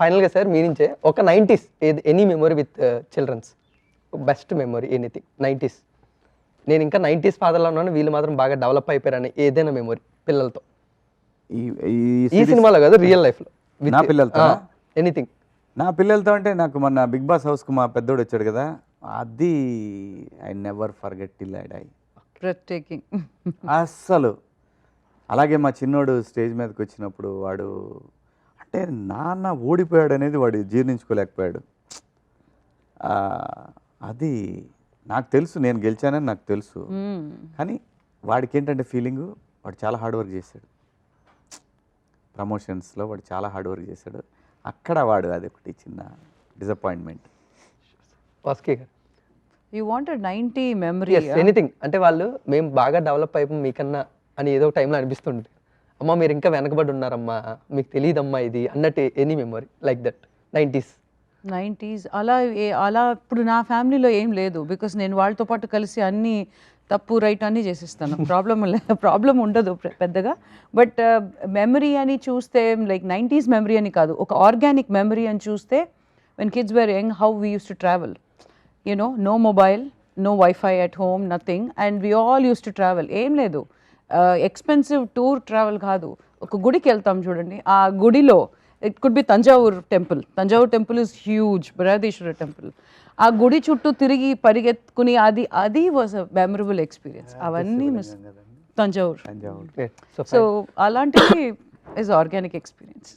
ఫైనల్గా సార్ మీ నుంచే ఒక 90s ఏది any memory with childrens best memory anything 90s నేను ఇంకా 90s ఫాదర్లో ఉన్నాను వీళ్ళు మాత్రం బాగా డెవలప్ అయిపోయారని ఏదైనా మెమొరీ పిల్లలతో ఈ సినిమాలో కాదు రియల్ లైఫ్లో నా పిల్లలతో ఎనీథింగ్ నా పిల్లలతో అంటే నాకు మొన్న బిగ్ బాస్ హౌస్కు మా పెద్దోడు వచ్చాడు కదా, అది I never forget till I die. Breathtaking. అస్సలు. అలాగే మా చిన్నోడు స్టేజ్ మీదకి వచ్చినప్పుడు వాడు అంటే నాన్న ఓడిపోయాడు అనేది వాడు జీర్ణించుకోలేకపోయాడు. అది నాకు తెలుసు, నేను గెలిచానని నాకు తెలుసు. కానీ వాడికి ఏంటంటే ఫీలింగు, వాడు చాలా హార్డ్ వర్క్ చేశాడు. ప్రమోషన్స్లో వాడు చాలా హార్డ్ వర్క్ చేశాడు. అక్కడ వాడు అది ఒకటి చిన్న disappointment. You want 90 memory. Anything అంటే వాళ్ళు మేము బాగా డెవలప్ అయిపోయి మీకన్నా అని ఏదో టైంలో అనిపిస్తుంది. అమ్మ మీరు ఇంకా వెనకబడి ఉన్నారమ్మా, మీకు తెలియదమ్మా ఇది అన్నట్టు any memory like that 90s. అలా ఇప్పుడు నా ఫ్యామిలీలో ఏం లేదు. బికాస్ నేను వాళ్ళతో పాటు కలిసి అన్ని తప్పు రైట్ అన్నీ చేసిస్తాను. ప్రాబ్లం ఉండదు పెద్దగా. బట్ మెమరీ అని చూస్తే లైక్ 90s మెమరీ అని కాదు, ఒక ఆర్గానిక్ మెమరీ అని చూస్తే when kids were young how we used to travel, no mobile, no wifi at home, nothing, and we all used to travel. ఏం లేదు, ఎక్స్పెన్సివ్ టూర్ ట్రావెల్ కాదు, ఒక గుడికి వెళ్తాం చూడండి, ఆ గుడిలో it could be Thanjavur temple is huge, Brihadeeswara temple. ఆ గుడి చుట్టూ తిరిగి పరిగెత్తుకుని అది వాజ్ అ మెమరబుల్ ఎక్స్పీరియన్స్. అవన్నీ మిస్ తంజావూర్. సో అలాంటివి ఇస్ ఆర్గానిక్ ఎక్స్పీరియన్స్.